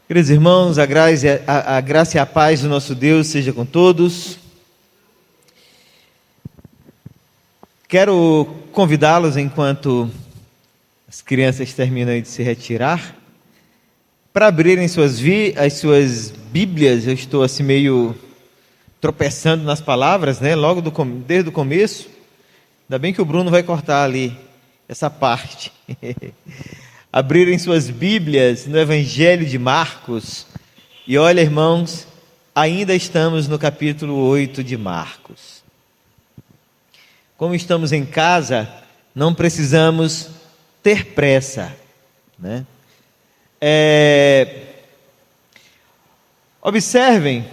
Queridos irmãos, a graça e a paz do nosso Deus seja com todos. Quero convidá-los, enquanto as crianças terminam de se retirar, para abrirem as suas Bíblias. Eu estou assim meio tropeçando nas palavras, né? Desde o começo. Ainda bem que o Bruno vai cortar ali essa parte. Abrirem suas Bíblias no Evangelho de Marcos. E olha, irmãos, ainda estamos no capítulo 8 de Marcos. Como estamos em casa, não precisamos ter pressa, né? Observem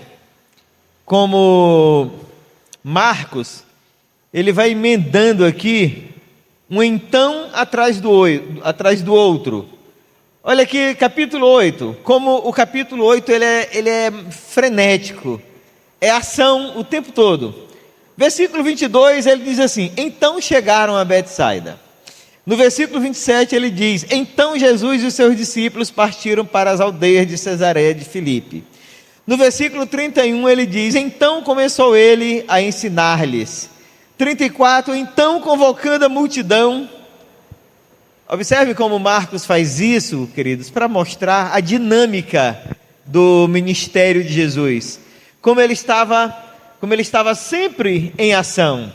como Marcos, ele vai emendando aqui um então atrás do outro. Olha aqui, capítulo 8, como o capítulo 8 ele é frenético, é ação o tempo todo. Versículo 22, ele diz assim: então chegaram a Betsaida. No versículo 27 ele diz: então Jesus e os seus discípulos partiram para as aldeias de Cesareia de Filipe. No versículo 31 ele diz: então começou ele a ensinar-lhes. 34, então convocando a multidão. Observe como Marcos faz isso, queridos, para mostrar a dinâmica do ministério de Jesus, como ele estava sempre em ação.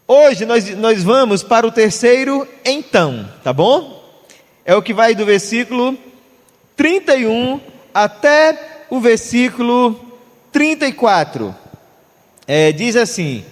Hoje nós vamos para o terceiro então, tá bom? É o que vai do versículo 31 até o versículo 34. Diz assim: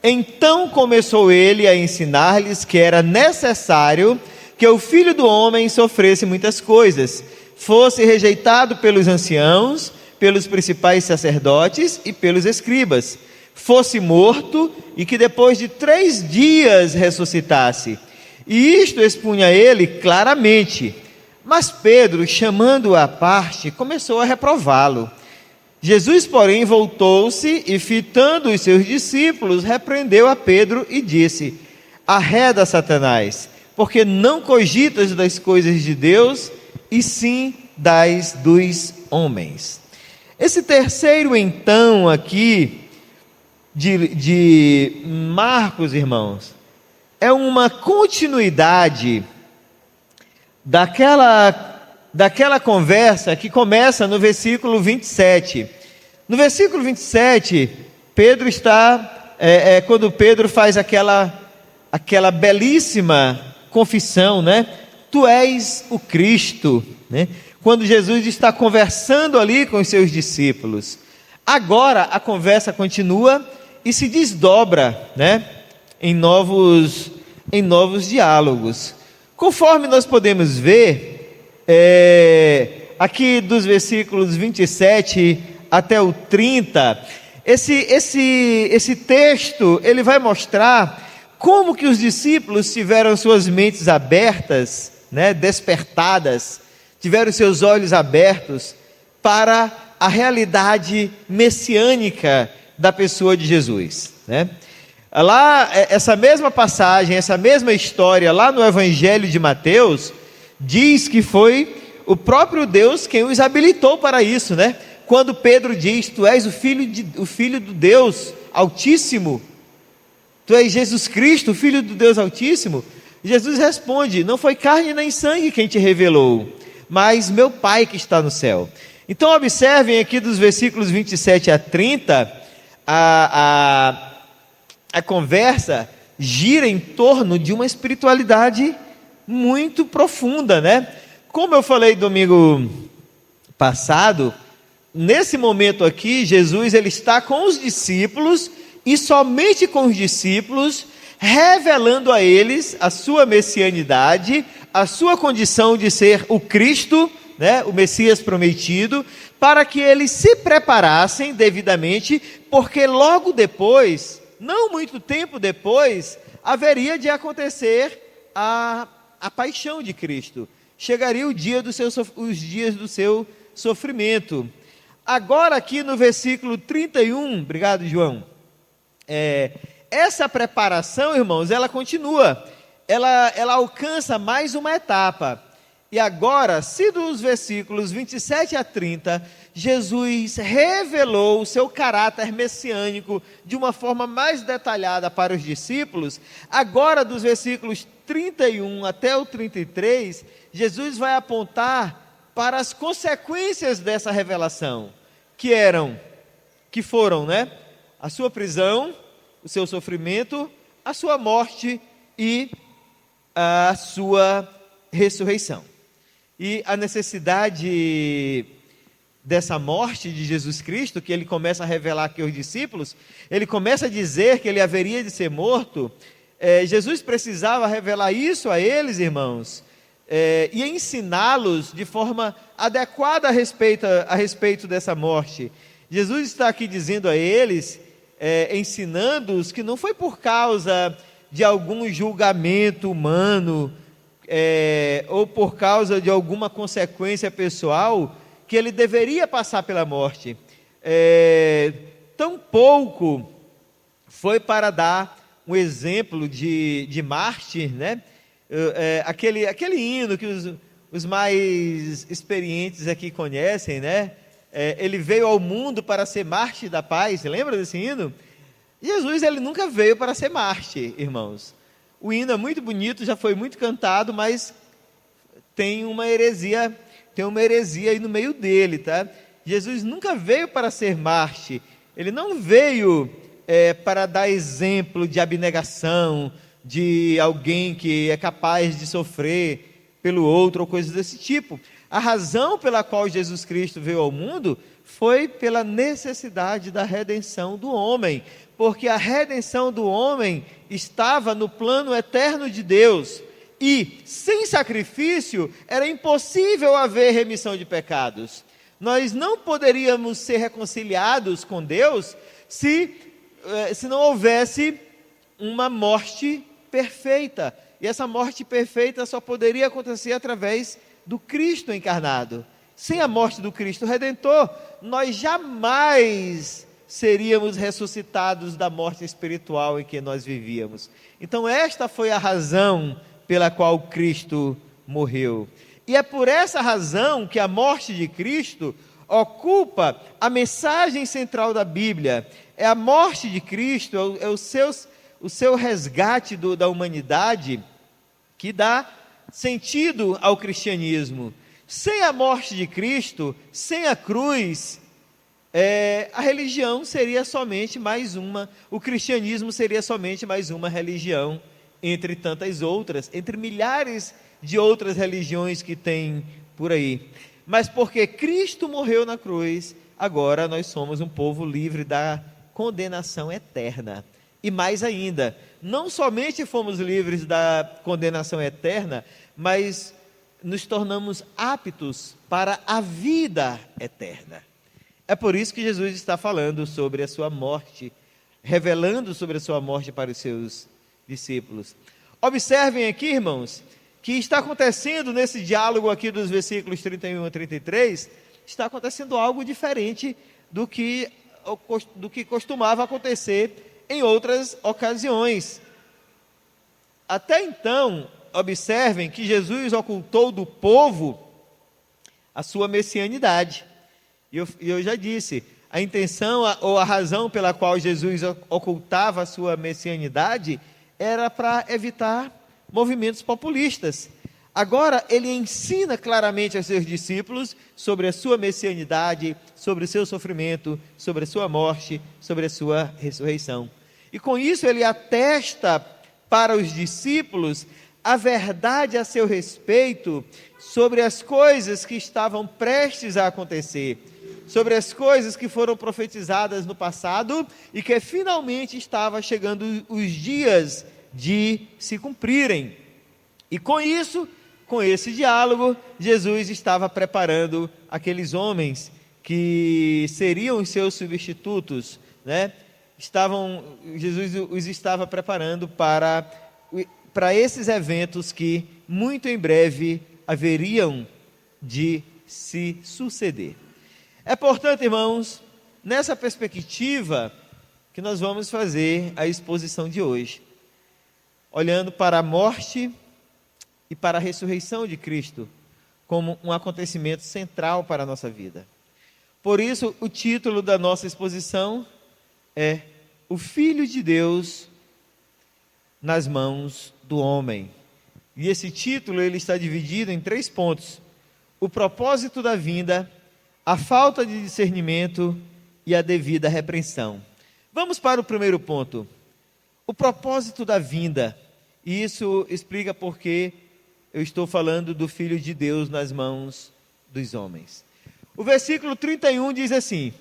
então começou ele a ensinar-lhes que era necessário que o Filho do Homem sofresse muitas coisas, fosse rejeitado pelos anciãos, pelos principais sacerdotes e pelos escribas, fosse morto e que depois de 3 dias ressuscitasse. E isto expunha ele claramente. Mas Pedro, chamando-o à parte, começou a reprová-lo. Jesus, porém, voltou-se e, fitando os seus discípulos, repreendeu a Pedro e disse: arreda, Satanás, porque não cogitas das coisas de Deus, e sim das dos homens. Esse terceiro então aqui de Marcos, irmãos, é uma continuidade daquela conversa que começa no versículo 27. No versículo 27, Pedro está, quando Pedro faz aquela belíssima confissão, né? Tu és o Cristo, né? Quando Jesus está conversando ali com os seus discípulos. Agora a conversa continua e se desdobra, né? Em novos diálogos. Conforme nós podemos ver, aqui dos versículos 27 até o 30, esse texto, ele vai mostrar como que os discípulos tiveram suas mentes abertas, né, despertadas, tiveram seus olhos abertos para a realidade messiânica da pessoa de Jesus, né? Lá, essa mesma passagem, essa mesma história, lá no Evangelho de Mateus, diz que foi o próprio Deus quem os habilitou para isso, né? Quando Pedro diz: tu és o filho do Deus Altíssimo, tu és Jesus Cristo, o Filho do Deus Altíssimo. Jesus responde: não foi carne nem sangue quem te revelou, mas meu Pai que está no céu. Então observem aqui dos versículos 27 a 30, a conversa gira em torno de uma espiritualidade muito profunda, né? Como eu falei domingo passado, nesse momento aqui, Jesus ele está com os discípulos e somente com os discípulos, revelando a eles a sua messianidade, a sua condição de ser o Cristo, né, o Messias prometido, para que eles se preparassem devidamente, porque logo depois, não muito tempo depois, haveria de acontecer a paixão de Cristo. Chegaria os dias do seu sofrimento. Agora aqui no versículo 31, obrigado, João, essa preparação, irmãos, ela continua, ela alcança mais uma etapa. E agora, se dos versículos 27 a 30, Jesus revelou o seu caráter messiânico de uma forma mais detalhada para os discípulos, agora dos versículos 31 até o 33, Jesus vai apontar para as consequências dessa revelação, que foram, a sua prisão, o seu sofrimento, a sua morte e a sua ressurreição. E a necessidade dessa morte de Jesus Cristo, que ele começa a revelar aqui aos discípulos, ele começa a dizer que ele haveria de ser morto. Jesus precisava revelar isso a eles, irmãos, e ensiná-los de forma adequada a respeito dessa morte. Jesus está aqui dizendo a eles, ensinando-os que não foi por causa de algum julgamento humano, ou por causa de alguma consequência pessoal, que ele deveria passar pela morte. Tampouco foi para dar um exemplo de mártir, aquele hino que os mais experientes aqui conhecem, ele veio ao mundo para ser mártir da paz. Você lembra desse hino? Jesus, ele nunca veio para ser mártir, irmãos. O hino é muito bonito, já foi muito cantado, mas tem uma heresia aí no meio dele, tá? Jesus nunca veio para ser mártir. Ele não veio para dar exemplo de abnegação, de alguém que é capaz de sofrer pelo outro ou coisas desse tipo. A razão pela qual Jesus Cristo veio ao mundo foi pela necessidade da redenção do homem, porque a redenção do homem estava no plano eterno de Deus, e sem sacrifício era impossível haver remissão de pecados. Nós não poderíamos ser reconciliados com Deus se não houvesse uma morte perfeita, e essa morte perfeita só poderia acontecer através do Cristo encarnado. Sem a morte do Cristo Redentor, nós jamais seríamos ressuscitados da morte espiritual em que nós vivíamos. Então esta foi a razão pela qual Cristo morreu. E é por essa razão que a morte de Cristo ocupa a mensagem central da Bíblia. É a morte de Cristo, o seu resgate da humanidade, que dá sentido ao cristianismo. Sem a morte de Cristo, sem a cruz, a religião seria somente mais uma, o cristianismo seria somente mais uma religião, entre tantas outras, entre milhares de outras religiões que tem por aí. Mas porque Cristo morreu na cruz, agora nós somos um povo livre da condenação eterna. E mais ainda, não somente fomos livres da condenação eterna, mas nos tornamos aptos para a vida eterna. É por isso que Jesus está falando sobre a sua morte, revelando sobre a sua morte para os seus discípulos. Observem aqui, irmãos, que está acontecendo nesse diálogo aqui dos versículos 31 a 33, está acontecendo algo diferente do que costumava acontecer em outras ocasiões. Até então, observem que Jesus ocultou do povo a sua messianidade. E eu já disse, a intenção ou a razão pela qual Jesus ocultava a sua messianidade era para evitar movimentos populistas. Agora, ele ensina claramente aos seus discípulos sobre a sua messianidade, sobre o seu sofrimento, sobre a sua morte, sobre a sua ressurreição. E com isso ele atesta para os discípulos a verdade a seu respeito sobre as coisas que estavam prestes a acontecer, sobre as coisas que foram profetizadas no passado e que finalmente estava chegando os dias de se cumprirem. E com isso, com esse diálogo, Jesus estava preparando aqueles homens que seriam os seus substitutos, Jesus os estava preparando para esses eventos que muito em breve haveriam de se suceder. É, portanto, irmãos, nessa perspectiva que nós vamos fazer a exposição de hoje, olhando para a morte e para a ressurreição de Cristo, como um acontecimento central para a nossa vida. Por isso, o título da nossa exposição é O Filho de Deus nas mãos do homem. E esse título ele está dividido em 3 pontos: o propósito da vinda, a falta de discernimento e a devida repreensão. Vamos para o primeiro ponto, o propósito da vinda. E isso explica por que eu estou falando do Filho de Deus nas mãos dos homens. O versículo 31 diz assim: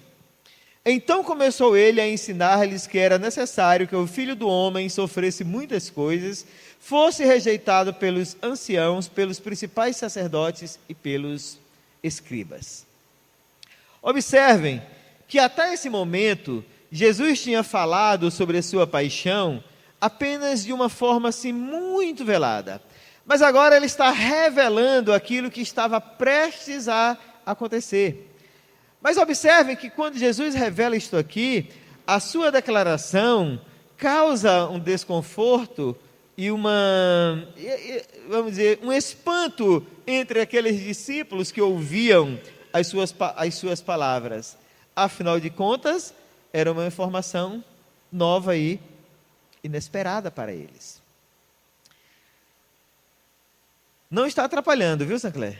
então começou ele a ensinar-lhes que era necessário que o Filho do Homem sofresse muitas coisas, fosse rejeitado pelos anciãos, pelos principais sacerdotes e pelos escribas. Observem que até esse momento, Jesus tinha falado sobre a sua paixão apenas de uma forma assim muito velada. Mas agora ele está revelando aquilo que estava prestes a acontecer. Mas observem que quando Jesus revela isto aqui, a sua declaração causa um desconforto e vamos dizer, um espanto entre aqueles discípulos que ouviam as suas palavras. Afinal de contas, era uma informação nova e inesperada para eles. Não está atrapalhando, viu, Sancler?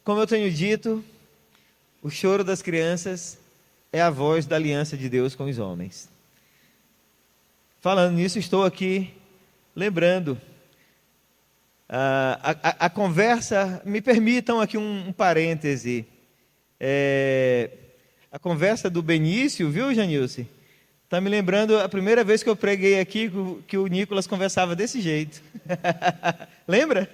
Como eu tenho dito, o choro das crianças é a voz da aliança de Deus com os homens. Falando nisso, estou aqui lembrando a conversa. Me permitam aqui um parêntese. A conversa do Benício, viu, Janilce? Está me lembrando a primeira vez que eu preguei aqui, que o Nicolas conversava desse jeito. Lembra?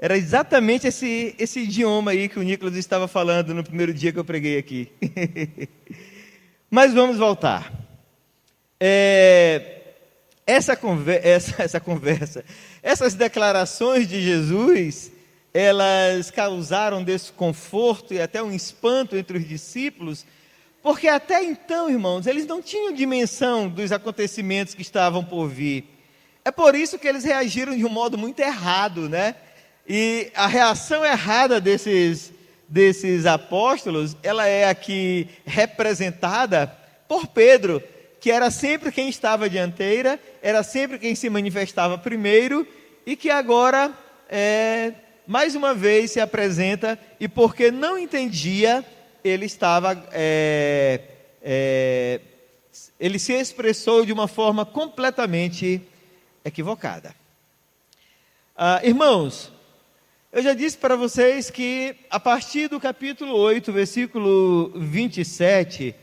Era exatamente esse idioma aí que o Nicolas estava falando no primeiro dia que eu preguei aqui. Mas vamos voltar. Essa conversa, essas declarações de Jesus, elas causaram desconforto e até um espanto entre os discípulos, porque até então, irmãos, eles não tinham dimensão dos acontecimentos que estavam por vir. É por isso que eles reagiram de um modo muito errado, né? E a reação errada desses apóstolos, ela é aqui representada por Pedro, que era sempre quem estava à dianteira, era sempre quem se manifestava primeiro, e que agora, mais uma vez, se apresenta, e porque não entendia, ele se expressou de uma forma completamente equivocada. Irmãos, eu já disse para vocês que a partir do capítulo 8, versículo 27,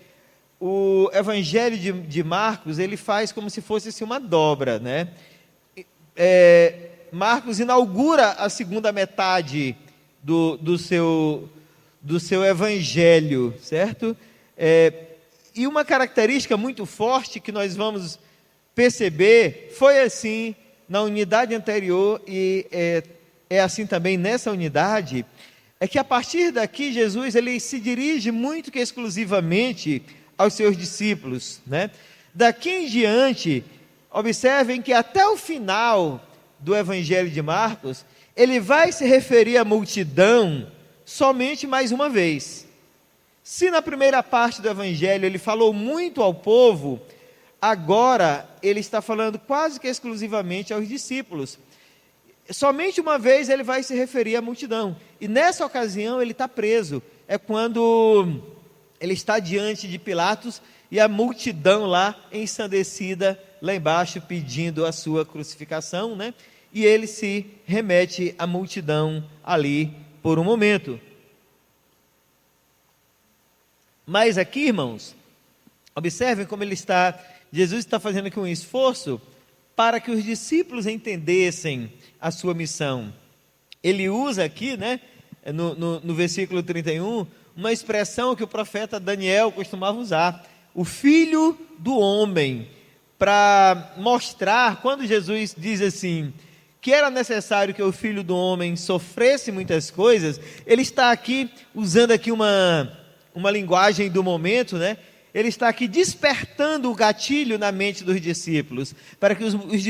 o Evangelho de Marcos, ele faz como se fosse assim, uma dobra, né? Marcos inaugura a segunda metade do seu Evangelho, certo? E uma característica muito forte que nós vamos perceber, foi assim na unidade anterior e é assim também nessa unidade, é que a partir daqui Jesus ele se dirige muito que exclusivamente aos seus discípulos, né? Daqui em diante, observem que até o final do Evangelho de Marcos, ele vai se referir à multidão somente mais uma vez. Se na primeira parte do Evangelho ele falou muito ao povo, agora ele está falando quase que exclusivamente aos discípulos. Somente uma vez ele vai se referir à multidão, e nessa ocasião ele está preso, é quando ele está diante de Pilatos, e a multidão lá ensandecida, lá embaixo, pedindo a sua crucificação, né? E ele se remete à multidão ali, por um momento. Mas aqui, irmãos, observem como Jesus está fazendo aqui um esforço, para que os discípulos entendessem a sua missão. Ele usa aqui, né, no versículo 31, uma expressão que o profeta Daniel costumava usar, o Filho do Homem, para mostrar, quando Jesus diz assim, que era necessário que o Filho do Homem sofresse muitas coisas, ele está aqui usando aqui uma linguagem do momento, né? Ele está aqui despertando o gatilho na mente dos discípulos, para que os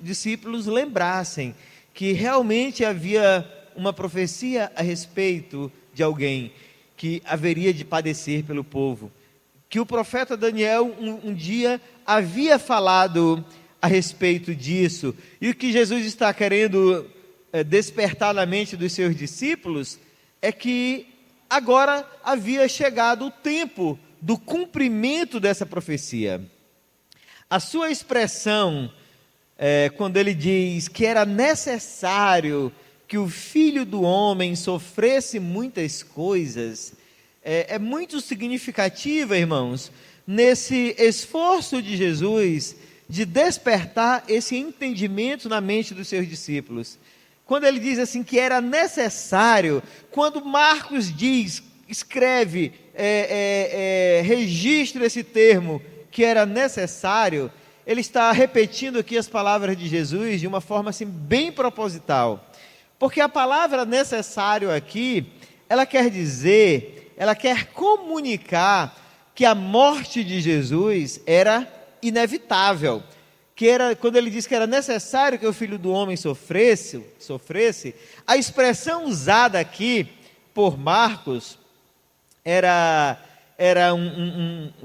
discípulos lembrassem que realmente havia uma profecia a respeito de alguém que haveria de padecer pelo povo, que o profeta Daniel um dia havia falado a respeito disso, e o que Jesus está querendo despertar na mente dos seus discípulos é que agora havia chegado o tempo do cumprimento dessa profecia. A sua expressão, quando ele diz que era necessário que o Filho do Homem sofresse muitas coisas, é muito significativa, irmãos, nesse esforço de Jesus de despertar esse entendimento na mente dos seus discípulos. Quando ele diz assim que era necessário, quando Marcos escreve, registra esse termo, que era necessário, ele está repetindo aqui as palavras de Jesus de uma forma assim bem proposital. Porque a palavra necessário aqui, ela quer comunicar que a morte de Jesus era inevitável. Quando ele diz que era necessário que o Filho do Homem sofresse, a expressão usada aqui por Marcos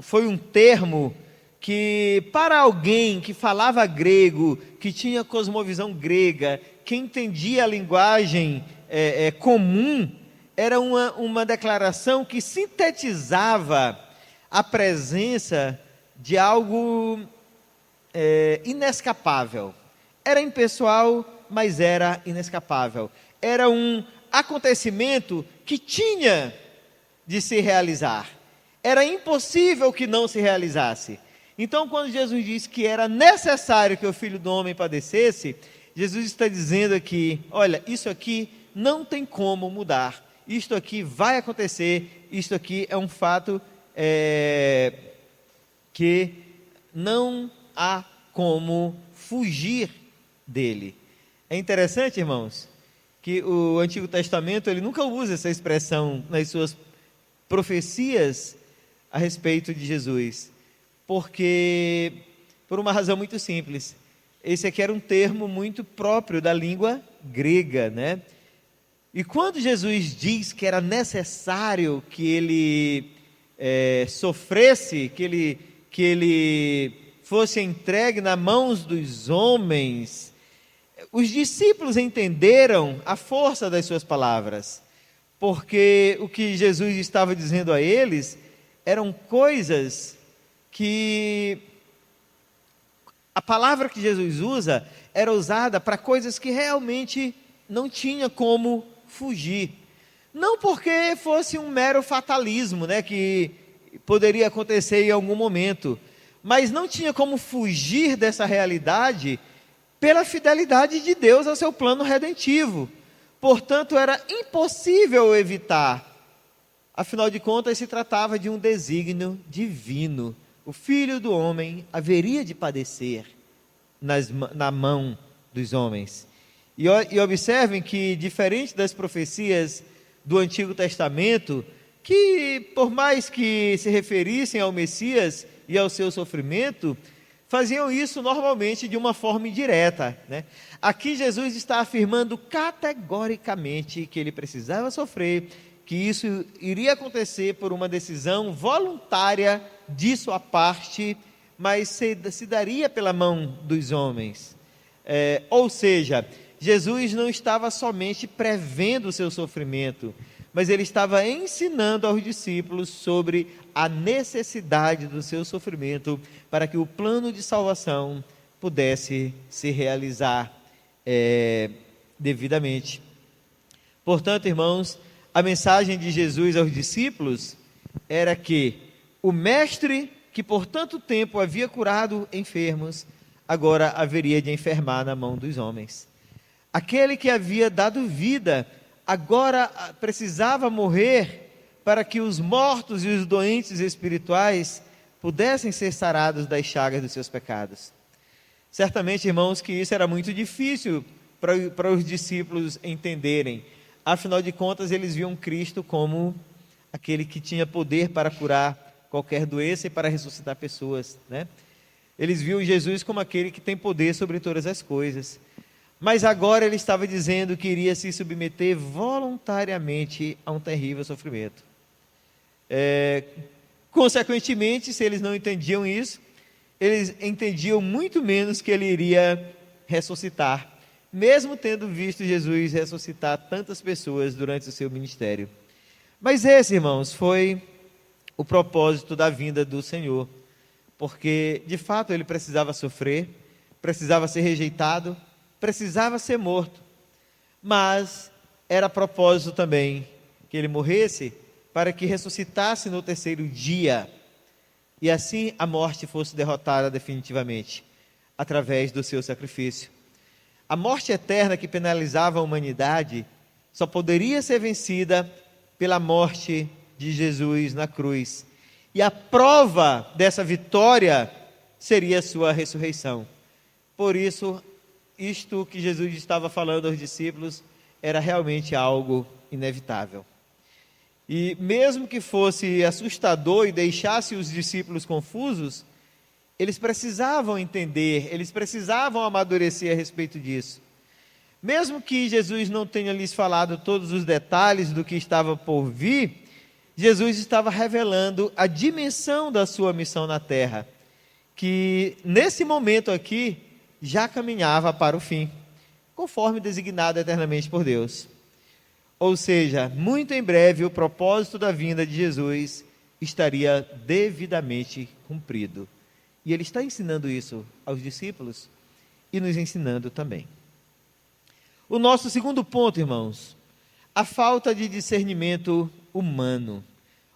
foi um termo que, para alguém que falava grego, que tinha cosmovisão grega, que entendia a linguagem comum, era uma declaração que sintetizava a presença de algo inescapável. Era impessoal, mas era inescapável. Era um acontecimento que tinha de se realizar. Era impossível que não se realizasse. Então, quando Jesus disse que era necessário que o Filho do Homem padecesse, Jesus está dizendo aqui, olha, isso aqui não tem como mudar. Isto aqui vai acontecer, isto aqui é um fato que não há como fugir dele. É interessante, irmãos, que o Antigo Testamento ele nunca usa essa expressão nas suas profecias a respeito de Jesus, porque por uma razão muito simples. Esse aqui era um termo muito próprio da língua grega, né? E quando Jesus diz que era necessário que ele sofresse, que ele fosse entregue nas mãos dos homens, os discípulos entenderam a força das suas palavras, porque o que Jesus estava dizendo a eles eram coisas que a palavra que Jesus usa era usada para coisas que realmente não tinha como fugir. Não porque fosse um mero fatalismo, né, que poderia acontecer em algum momento, mas não tinha como fugir dessa realidade pela fidelidade de Deus ao seu plano redentivo. Portanto, era impossível evitar. Afinal de contas, se tratava de um desígnio divino. O Filho do Homem haveria de padecer na mão dos homens. E observem que, diferente das profecias do Antigo Testamento, que por mais que se referissem ao Messias e ao seu sofrimento, faziam isso normalmente de uma forma indireta, né? Aqui Jesus está afirmando categoricamente que ele precisava sofrer, que isso iria acontecer por uma decisão voluntária de sua parte, mas se daria pela mão dos homens. Ou seja, Jesus não estava somente prevendo o seu sofrimento, mas ele estava ensinando aos discípulos sobre a necessidade do seu sofrimento para que o plano de salvação pudesse se realizar devidamente. Portanto, irmãos, a mensagem de Jesus aos discípulos era que o mestre que por tanto tempo havia curado enfermos, agora haveria de enfermar na mão dos homens. Aquele que havia dado vida, agora precisava morrer para que os mortos e os doentes espirituais pudessem ser sarados das chagas dos seus pecados. Certamente, irmãos, que isso era muito difícil para os discípulos entenderem. Afinal de contas, eles viam Cristo como aquele que tinha poder para curar qualquer doença e para ressuscitar pessoas, né? Eles viam Jesus como aquele que tem poder sobre todas as coisas. Mas agora ele estava dizendo que iria se submeter voluntariamente a um terrível sofrimento. Consequentemente, se eles não entendiam isso, eles entendiam muito menos que ele iria ressuscitar, mesmo tendo visto Jesus ressuscitar tantas pessoas durante o seu ministério. Mas esse, irmãos, foi o propósito da vinda do Senhor, porque de fato ele precisava sofrer, precisava ser rejeitado, precisava ser morto, mas era propósito também que ele morresse para que ressuscitasse no terceiro dia, e assim a morte fosse derrotada definitivamente, através do seu sacrifício. A morte eterna que penalizava a humanidade só poderia ser vencida pela morte de Jesus na cruz. E a prova dessa vitória seria a sua ressurreição. Por isso, isto que Jesus estava falando aos discípulos era realmente algo inevitável. E mesmo que fosse assustador e deixasse os discípulos confusos, eles precisavam entender, eles precisavam amadurecer a respeito disso. Mesmo que Jesus não tenha lhes falado todos os detalhes do que estava por vir, Jesus estava revelando a dimensão da sua missão na terra, que nesse momento aqui já caminhava para o fim, conforme designado eternamente por Deus. Ou seja, muito em breve o propósito da vinda de Jesus estaria devidamente cumprido. E ele está ensinando isso aos discípulos e nos ensinando também. O nosso segundo ponto, irmãos, a falta de discernimento humano.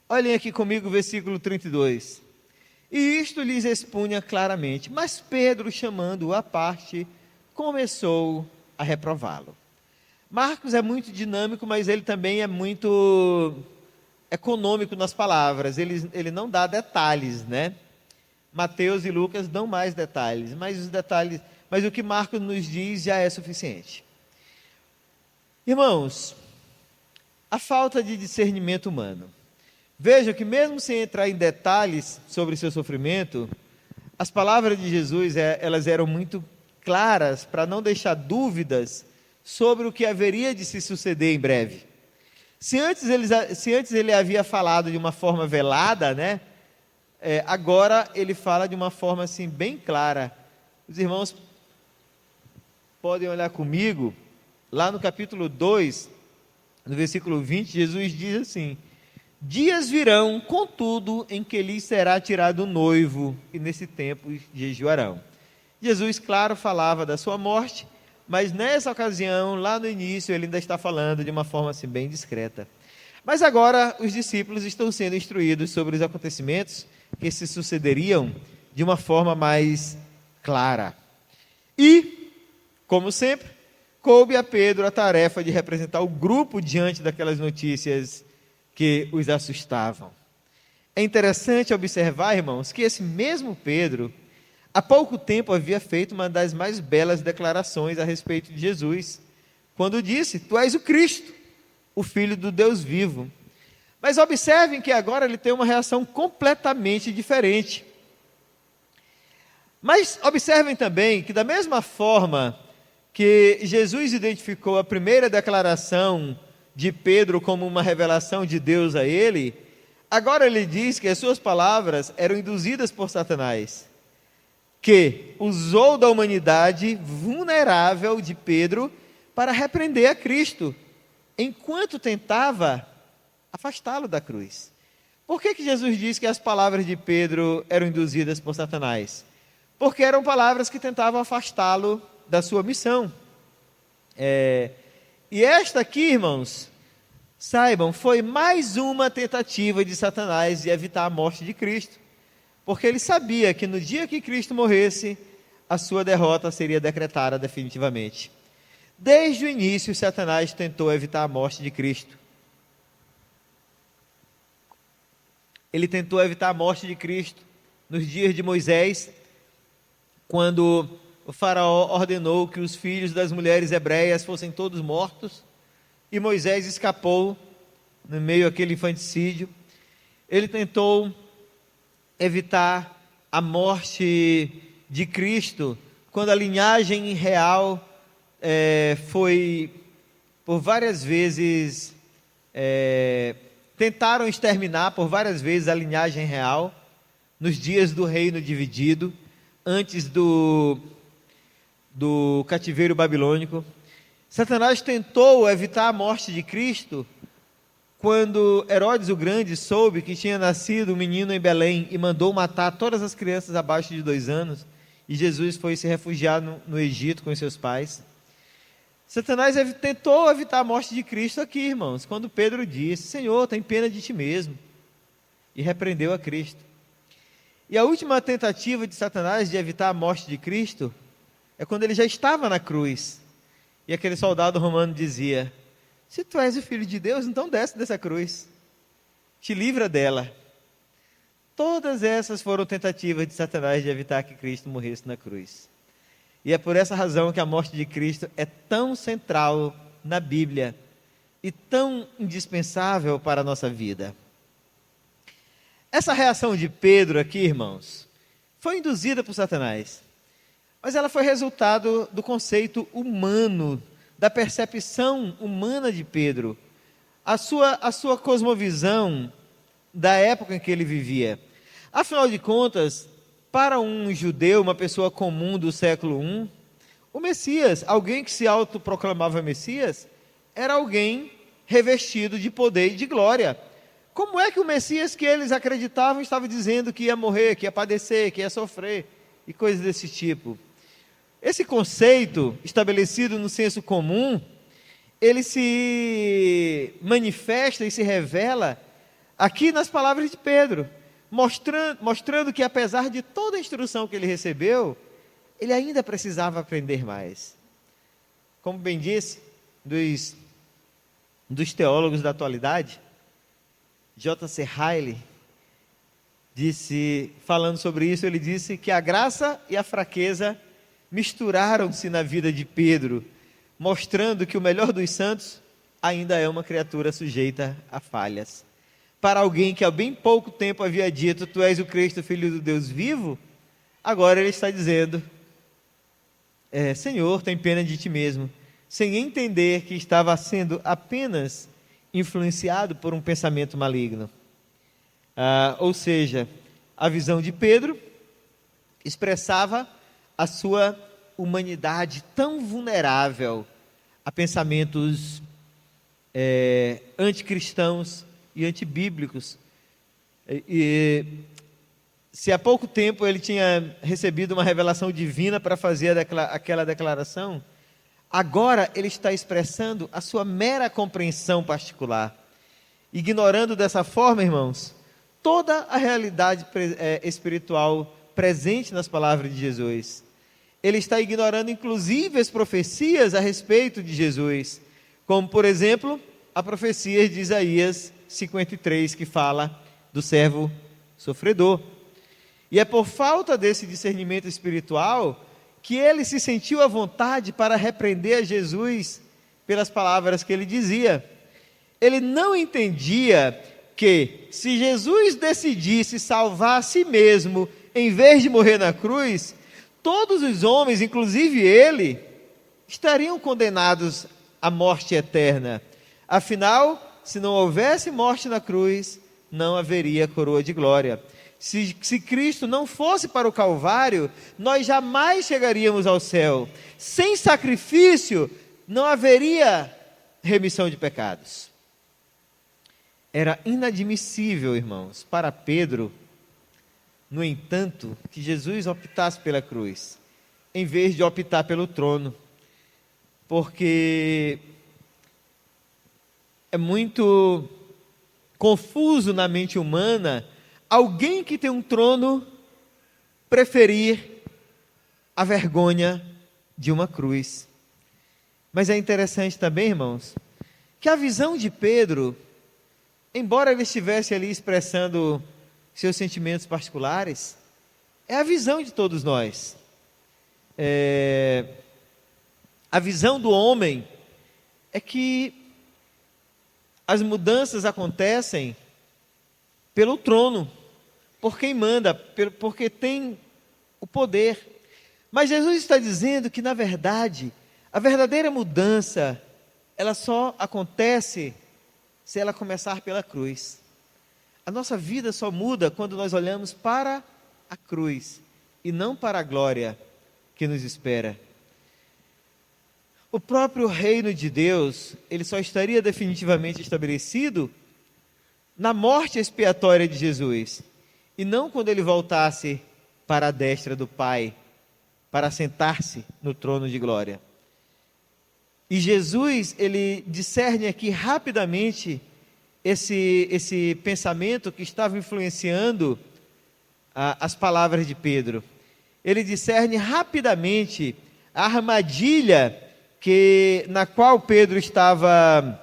Olhem aqui comigo o versículo 32. E isto lhes expunha claramente, mas Pedro, chamando-o à parte, começou a reprová-lo. Marcos é muito dinâmico, mas ele também é muito econômico nas palavras, ele não dá detalhes, né? Mateus e Lucas dão mais detalhes, mas o que Marcos nos diz já é suficiente. Irmãos, a falta de discernimento humano. Veja que mesmo sem entrar em detalhes sobre seu sofrimento, as palavras de Jesus, elas eram muito claras para não deixar dúvidas sobre o que haveria de se suceder em breve. Se antes ele havia falado de uma forma velada, né? Agora ele fala de uma forma assim bem clara. Os irmãos podem olhar comigo, lá no capítulo 2, no versículo 20, Jesus diz assim: dias virão, contudo, em que lhes será tirado o noivo, e nesse tempo jejuarão. Jesus, claro, falava da sua morte, mas nessa ocasião, lá no início, ele ainda está falando de uma forma assim bem discreta. Mas agora os discípulos estão sendo instruídos sobre os acontecimentos que se sucederiam de uma forma mais clara. E, como sempre, coube a Pedro a tarefa de representar o grupo diante daquelas notícias que os assustavam. É interessante observar, irmãos, que esse mesmo Pedro, há pouco tempo havia feito uma das mais belas declarações a respeito de Jesus, quando disse: tu és o Cristo, o Filho do Deus vivo. Mas observem que agora ele tem uma reação completamente diferente. Mas observem também que da mesma forma que Jesus identificou a primeira declaração de Pedro como uma revelação de Deus a ele, agora ele diz que as suas palavras eram induzidas por Satanás, que usou da humanidade vulnerável de Pedro para repreender a Cristo, enquanto tentava afastá-lo da cruz. Por que Jesus diz que as palavras de Pedro eram induzidas por Satanás? Porque eram palavras que tentavam afastá-lo da sua missão. E esta aqui, irmãos, saibam, foi mais uma tentativa de Satanás de evitar a morte de Cristo, porque ele sabia que no dia que Cristo morresse, a sua derrota seria decretada definitivamente. Desde o início, Satanás tentou evitar a morte de Cristo. Ele tentou evitar a morte de Cristo nos dias de Moisés, quando o faraó ordenou que os filhos das mulheres hebreias fossem todos mortos, e Moisés escapou no meio daquele infanticídio. Ele tentou evitar a morte de Cristo, quando a linhagem real foi por várias vezes, tentaram exterminar por várias vezes a linhagem real, nos dias do reino dividido, antes do cativeiro babilônico. Satanás tentou evitar a morte de Cristo quando Herodes o Grande soube que tinha nascido um menino em Belém e mandou matar todas as crianças abaixo de 2 anos, e Jesus foi se refugiar no Egito com seus pais. Satanás tentou evitar a morte de Cristo aqui, irmãos, quando Pedro disse: Senhor, tem pena de ti mesmo, e repreendeu a Cristo. E a última tentativa de Satanás de evitar a morte de Cristo é quando ele já estava na cruz, e aquele soldado romano dizia: se tu és o Filho de Deus, então desce dessa cruz, te livra dela. Todas essas foram tentativas de Satanás de evitar que Cristo morresse na cruz. E é por essa razão que a morte de Cristo é tão central na Bíblia e tão indispensável para a nossa vida. Essa reação de Pedro aqui, irmãos, foi induzida por Satanás, mas ela foi resultado do conceito humano, da percepção humana de Pedro, a sua cosmovisão da época em que ele vivia. Afinal de contas, para um judeu, uma pessoa comum do século I, o Messias, alguém que se autoproclamava Messias, era alguém revestido de poder e de glória. Como é que o Messias que eles acreditavam estava dizendo que ia morrer, que ia padecer, que ia sofrer, e coisas desse tipo? Esse conceito, estabelecido no senso comum, ele se manifesta e se revela aqui nas palavras de Pedro, mostrando que apesar de toda a instrução que ele recebeu, ele ainda precisava aprender mais. Como bem disse, dos teólogos da atualidade, J.C. Ryle disse, falando sobre isso, ele disse que a graça e a fraqueza misturaram-se na vida de Pedro, mostrando que o melhor dos santos ainda é uma criatura sujeita a falhas. Para alguém que há bem pouco tempo havia dito: tu és o Cristo, Filho do Deus vivo, agora ele está dizendo: Senhor, tem pena de ti mesmo, sem entender que estava sendo apenas influenciado por um pensamento maligno. Ou seja, a visão de Pedro expressava a sua humanidade tão vulnerável a pensamentos anticristãos e antibíblicos. E se há pouco tempo ele tinha recebido uma revelação divina para fazer aquela declaração, agora ele está expressando a sua mera compreensão particular, ignorando dessa forma, irmãos, toda a realidade espiritual presente nas palavras de Jesus. Ele está ignorando inclusive as profecias a respeito de Jesus, como por exemplo a profecia de Isaías 53, que fala do servo sofredor. E é por falta desse discernimento espiritual que ele se sentiu à vontade para repreender a Jesus pelas palavras que ele dizia. Ele não entendia que, se Jesus decidisse salvar a si mesmo, em vez de morrer na cruz, todos os homens, inclusive ele, estariam condenados à morte eterna. Afinal, se não houvesse morte na cruz, não haveria coroa de glória. Se Cristo não fosse para o Calvário, nós jamais chegaríamos ao céu. Sem sacrifício, não haveria remissão de pecados. Era inadmissível, irmãos, para Pedro, no entanto, que Jesus optasse pela cruz, em vez de optar pelo trono, porque é muito confuso na mente humana alguém que tem um trono preferir a vergonha de uma cruz. Mas é interessante também, irmãos, que a visão de Pedro, embora ele estivesse ali expressando seus sentimentos particulares, é a visão de todos nós. A visão do homem é que as mudanças acontecem pelo trono, por quem manda, porque tem o poder. Mas Jesus está dizendo que, na verdade, A verdadeira mudança, ela só acontece se ela começar pela cruz. A nossa vida só muda quando nós olhamos para a cruz e não para a glória que nos espera. O próprio reino de Deus, ele só estaria definitivamente estabelecido na morte expiatória de Jesus, e não quando ele voltasse para a destra do Pai, para sentar-se no trono de glória. E Jesus, ele discerne aqui rapidamente esse pensamento que estava influenciando as palavras de Pedro. Ele discerne rapidamente a armadilha na qual Pedro estava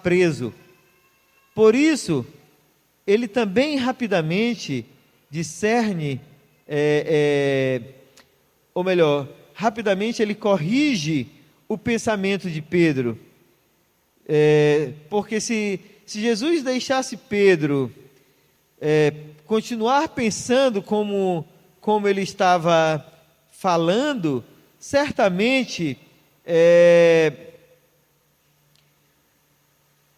preso. Por isso, ele também rapidamente discerne, ou melhor, rapidamente ele corrige o pensamento de Pedro. Porque se Jesus deixasse Pedro continuar pensando como ele estava falando, certamente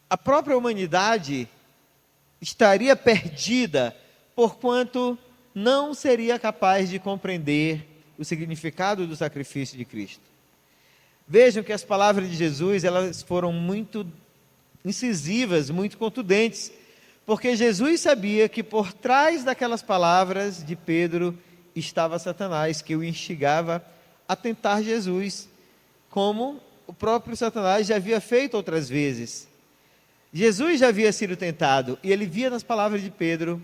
a própria humanidade estaria perdida, porquanto não seria capaz de compreender o significado do sacrifício de Cristo. Vejam que as palavras de Jesus, elas foram muito incisivas, muito contundentes, porque Jesus sabia que por trás daquelas palavras de Pedro estava Satanás, que o instigava a tentar Jesus, como o próprio Satanás já havia feito outras vezes. Jesus já havia sido tentado, e ele via nas palavras de Pedro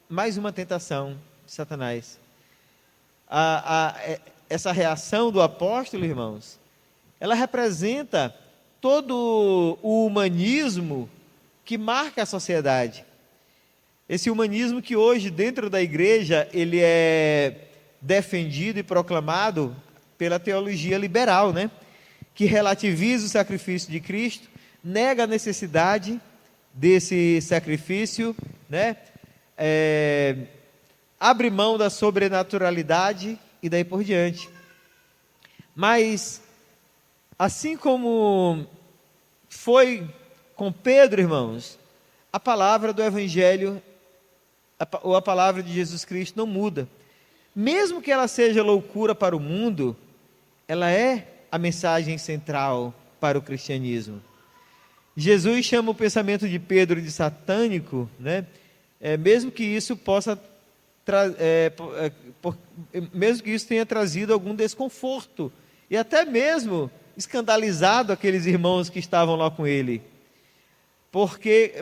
mais uma tentação de Satanás. Essa reação do apóstolo, irmãos, ela representa todo o humanismo que marca a sociedade. Esse humanismo que hoje, dentro da igreja, ele é defendido e proclamado pela teologia liberal, né? Que relativiza o sacrifício de Cristo, nega a necessidade desse sacrifício, né? Abre mão da sobrenaturalidade e daí por diante. Mas, assim como foi com Pedro, irmãos, a palavra do Evangelho, ou a palavra de Jesus Cristo não muda. Mesmo que ela seja loucura para o mundo, ela é a mensagem central para o cristianismo. Jesus chama o pensamento de Pedro de satânico, né? Mesmo que isso mesmo que isso tenha trazido algum desconforto, e até mesmo escandalizado aqueles irmãos que estavam lá com ele.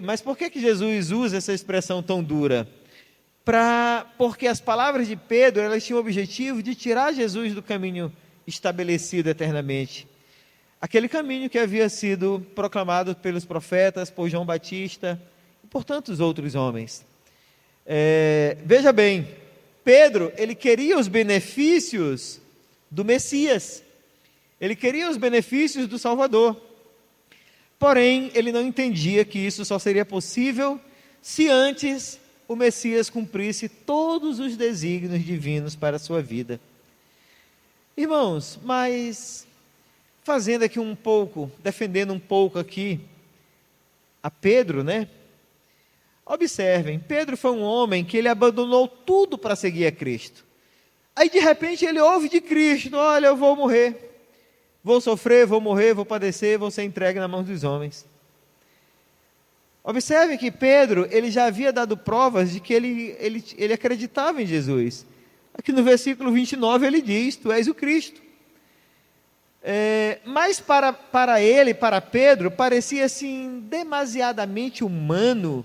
Mas por que Jesus usa essa expressão tão dura? Porque as palavras de Pedro, elas tinham o objetivo de tirar Jesus do caminho estabelecido eternamente. Aquele caminho que havia sido proclamado pelos profetas, por João Batista e por tantos outros homens. Veja bem, Pedro, ele queria os benefícios do Messias. Ele queria os benefícios do Salvador. Porém, ele não entendia que isso só seria possível se antes o Messias cumprisse todos os desígnios divinos para a sua vida. Irmãos, mas fazendo aqui defendendo um pouco aqui a Pedro, né? Observem, Pedro foi um homem que ele abandonou tudo para seguir a Cristo. Aí de repente ele ouve de Cristo: olha, eu vou morrer, vou sofrer, vou morrer, vou padecer, vou ser entregue na mão dos homens. Observe que Pedro, ele já havia dado provas de que ele acreditava em Jesus. Aqui no versículo 29 ele diz: tu és o Cristo. Mas para ele, para Pedro, parecia assim demasiadamente humano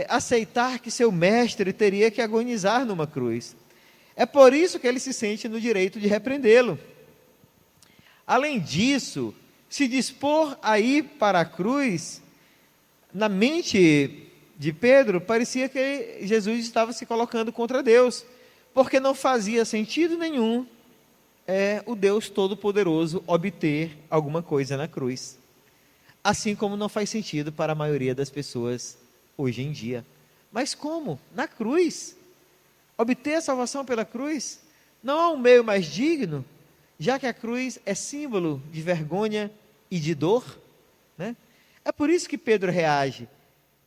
aceitar que seu mestre teria que agonizar numa cruz. É por isso que ele se sente no direito de repreendê-lo. Além disso, se dispor a ir para a cruz, na mente de Pedro, parecia que Jesus estava se colocando contra Deus, porque não fazia sentido nenhum o Deus Todo-Poderoso obter alguma coisa na cruz. Assim como não faz sentido para a maioria das pessoas hoje em dia. Mas como? Na cruz. Obter a salvação pela cruz? Não há um meio mais digno? já que a cruz é símbolo de vergonha e de dor, né? É por isso que Pedro reage.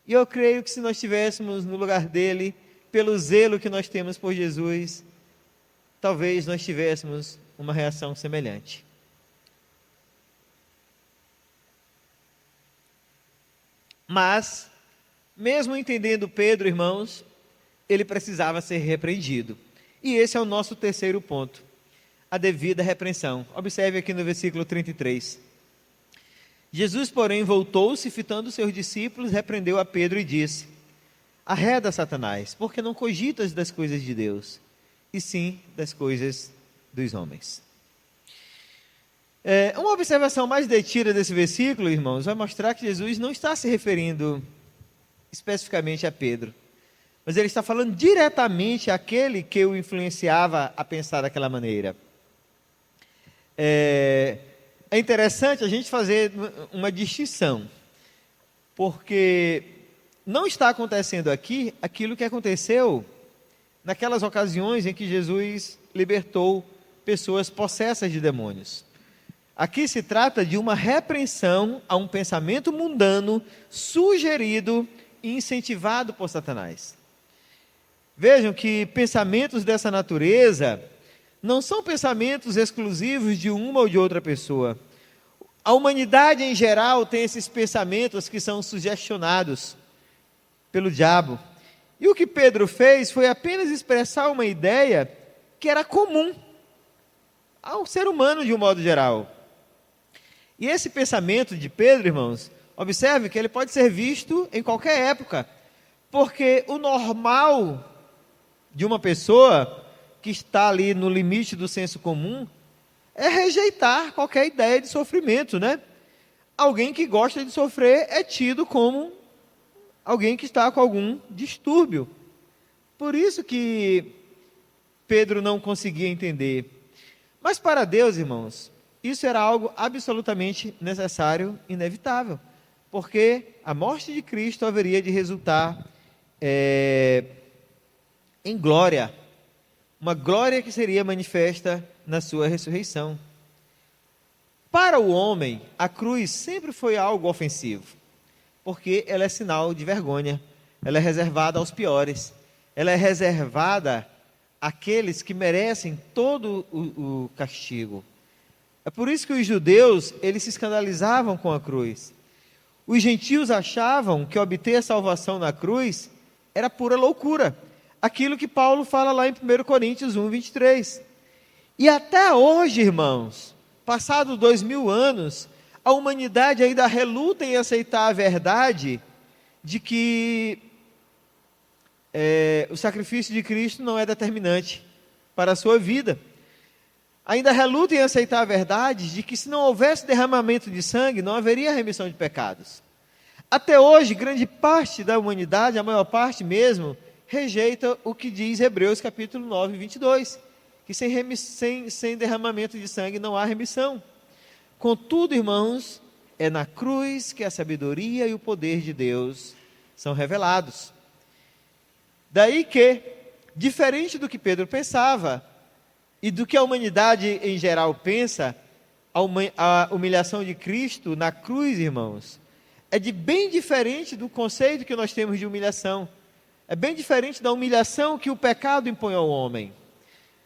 E eu creio que se nós estivéssemos no lugar dele, pelo zelo que nós temos por Jesus, talvez nós tivéssemos uma reação semelhante. Mas, mesmo entendendo Pedro, irmãos, ele precisava ser repreendido. E esse é o nosso terceiro ponto, a devida repreensão. Observe aqui no versículo 33. Jesus, porém, voltou-se, fitando seus discípulos, repreendeu a Pedro e disse: arreda, Satanás, porque não cogitas das coisas de Deus, e sim das coisas dos homens. Uma observação mais detida desse versículo, irmãos, vai mostrar que Jesus não está se referindo especificamente a Pedro, mas ele está falando diretamente àquele que o influenciava a pensar daquela maneira. É interessante a gente fazer uma distinção, porque não está acontecendo aqui aquilo que aconteceu naquelas ocasiões em que Jesus libertou pessoas possessas de demônios. Aqui se trata de uma repreensão a um pensamento mundano sugerido e incentivado por Satanás. Vejam que pensamentos dessa natureza não são pensamentos exclusivos de uma ou de outra pessoa. A humanidade em geral tem esses pensamentos que são sugestionados pelo diabo. E o que Pedro fez foi apenas expressar uma ideia que era comum ao ser humano de um modo geral. E esse pensamento de Pedro, irmãos, observe que ele pode ser visto em qualquer época, porque o normal de uma pessoa que está ali no limite do senso comum é rejeitar qualquer ideia de sofrimento, né? Alguém que gosta de sofrer é tido como alguém que está com algum distúrbio. Por isso que Pedro não conseguia entender. Mas para Deus, irmãos, isso era algo absolutamente necessário, inevitável, porque a morte de Cristo haveria de resultar em glória, uma glória que seria manifesta na sua ressurreição. Para o homem, a cruz sempre foi algo ofensivo, porque ela é sinal de vergonha, ela é reservada aos piores, ela é reservada àqueles que merecem todo o castigo. É por isso que os judeus, eles se escandalizavam com a cruz. Os gentios achavam que obter a salvação na cruz era pura loucura. Aquilo que Paulo fala lá em 1 Coríntios 1, 23. E até hoje, irmãos, passados 2000 anos, a humanidade ainda reluta em aceitar a verdade de que o sacrifício de Cristo não é determinante para a sua vida. Ainda reluta em aceitar a verdade de que se não houvesse derramamento de sangue, não haveria remissão de pecados. Até hoje, grande parte da humanidade, a maior parte mesmo, rejeita o que diz Hebreus capítulo 9, 22, que sem derramamento de sangue não há remissão. Contudo, irmãos, é na cruz que a sabedoria e o poder de Deus são revelados. Daí que, diferente do que Pedro pensava, e do que a humanidade em geral pensa, a humilhação de Cristo na cruz, irmãos, é bem diferente do conceito que nós temos de humilhação. É bem diferente da humilhação que o pecado impõe ao homem.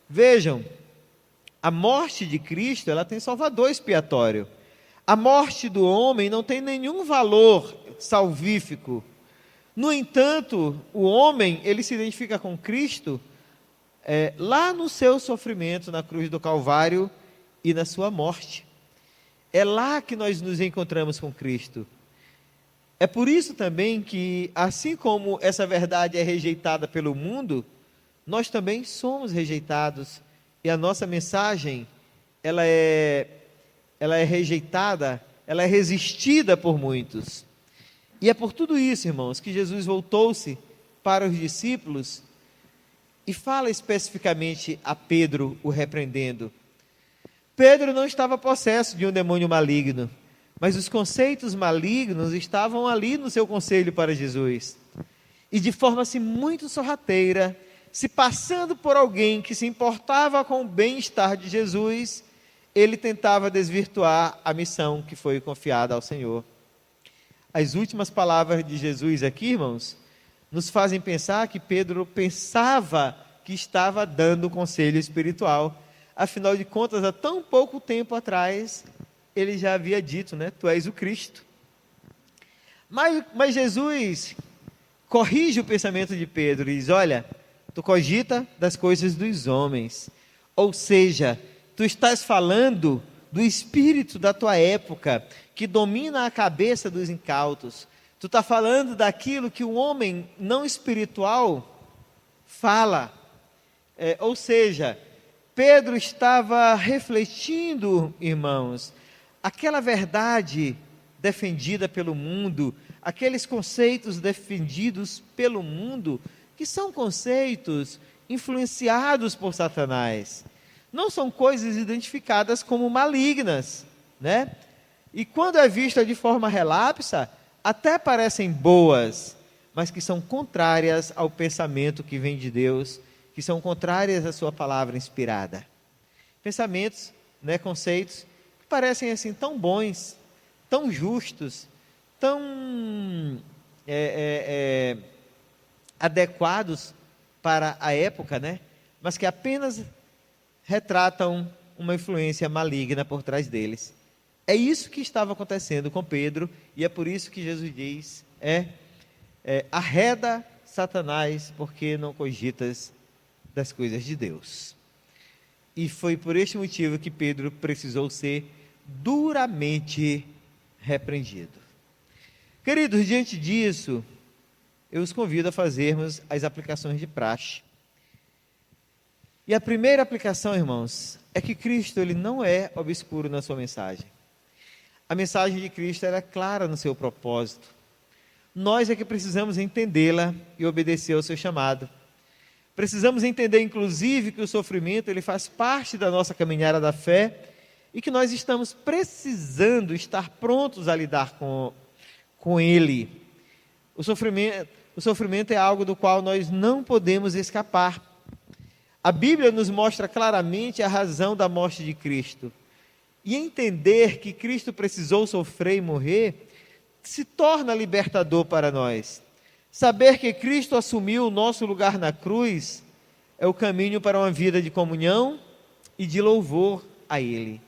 Vejam, a morte de Cristo, ela tem salvador expiatório. A morte do homem não tem nenhum valor salvífico. No entanto, o homem, ele se identifica com Cristo lá no seu sofrimento na cruz do Calvário e na sua morte. É lá que nós nos encontramos com Cristo. É por isso também que, assim como essa verdade é rejeitada pelo mundo, nós também somos rejeitados, e a nossa mensagem, ela é rejeitada, ela é resistida por muitos. E é por tudo isso, irmãos, que Jesus voltou-se para os discípulos e fala especificamente a Pedro, o repreendendo. Pedro não estava possesso de um demônio maligno, mas os conceitos malignos estavam ali no seu conselho para Jesus. E de forma assim muito sorrateira, se passando por alguém que se importava com o bem-estar de Jesus, ele tentava desvirtuar a missão que foi confiada ao Senhor. As últimas palavras de Jesus aqui, irmãos, nos fazem pensar que Pedro pensava que estava dando conselho espiritual. Afinal de contas, há tão pouco tempo atrás, ele já havia dito, né? Tu és o Cristo. Mas Jesus corrige o pensamento de Pedro e diz, olha, tu cogita das coisas dos homens. Ou seja, tu estás falando do espírito da tua época, que domina a cabeça dos incautos. Tu está falando daquilo que o homem não espiritual fala. Ou seja, Pedro estava refletindo, irmãos, aquela verdade defendida pelo mundo, aqueles conceitos defendidos pelo mundo, que são conceitos influenciados por Satanás. Não são coisas identificadas como malignas, né? E quando é vista de forma relapsa, até parecem boas, mas que são contrárias ao pensamento que vem de Deus, que são contrárias à sua palavra inspirada. Pensamentos, né, conceitos, que parecem assim tão bons, tão justos, tão adequados para a época, né? Mas que apenas retratam uma influência maligna por trás deles. É isso que estava acontecendo com Pedro, e é por isso que Jesus diz, arreda Satanás, porque não cogitas das coisas de Deus. E foi por este motivo que Pedro precisou ser duramente repreendido. Queridos, diante disso, eu os convido a fazermos as aplicações de praxe. E a primeira aplicação, irmãos, é que Cristo ele não é obscuro na sua mensagem. A mensagem de Cristo ela é clara no seu propósito. Nós é que precisamos entendê-la e obedecer ao seu chamado. Precisamos entender, inclusive, que o sofrimento ele faz parte da nossa caminhada da fé e que nós estamos precisando estar prontos a lidar com ele. O sofrimento é algo do qual nós não podemos escapar. A Bíblia nos mostra claramente a razão da morte de Cristo. E entender que Cristo precisou sofrer e morrer se torna libertador para nós. Saber que Cristo assumiu o nosso lugar na cruz é o caminho para uma vida de comunhão e de louvor a Ele.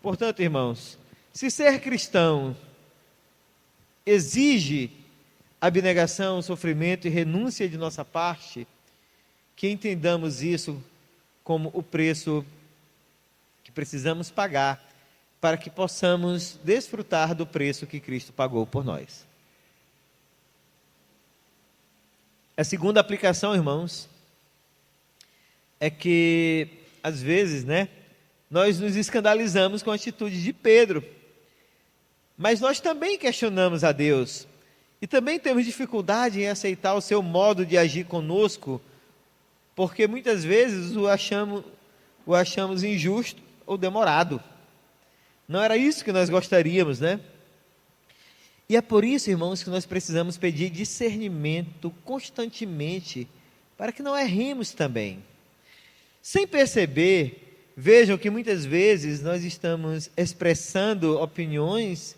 Portanto, irmãos, se ser cristão exige abnegação, sofrimento e renúncia de nossa parte, que entendamos isso como o preço que precisamos pagar para que possamos desfrutar do preço que Cristo pagou por nós. A segunda aplicação, irmãos, é que, às vezes, né, nós nos escandalizamos com a atitude de Pedro, mas nós também questionamos a Deus, e também temos dificuldade em aceitar o seu modo de agir conosco, porque muitas vezes o achamos injusto ou demorado. Não era isso que nós gostaríamos, né? E é por isso, irmãos, que nós precisamos pedir discernimento constantemente, para que não erremos também. Sem perceber, vejam que muitas vezes nós estamos expressando opiniões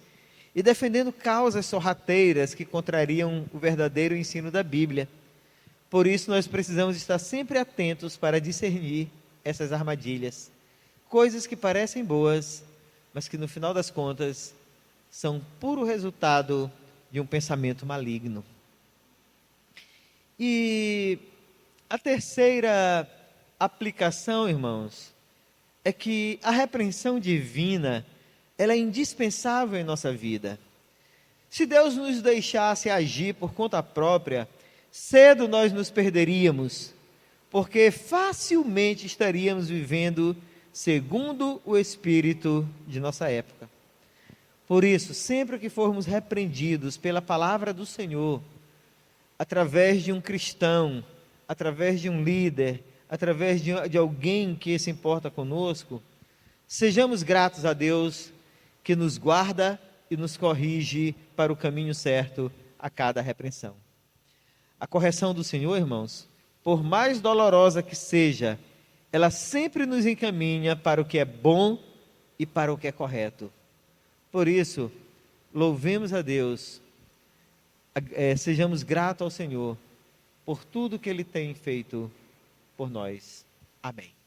e defendendo causas sorrateiras que contrariam o verdadeiro ensino da Bíblia. Por isso nós precisamos estar sempre atentos para discernir essas armadilhas. Coisas que parecem boas, mas que no final das contas são puro resultado de um pensamento maligno. E a terceira aplicação, irmãos, é que a repreensão divina, ela é indispensável em nossa vida. Se Deus nos deixasse agir por conta própria, cedo nós nos perderíamos, porque facilmente estaríamos vivendo segundo o espírito de nossa época. Por isso, sempre que formos repreendidos pela palavra do Senhor, através de um cristão, através de um líder, através de alguém que se importa conosco, sejamos gratos a Deus que nos guarda e nos corrige para o caminho certo a cada repreensão. A correção do Senhor, irmãos, por mais dolorosa que seja, ela sempre nos encaminha para o que é bom e para o que é correto. Por isso, louvemos a Deus, sejamos gratos ao Senhor por tudo que Ele tem feito por nós. Amém.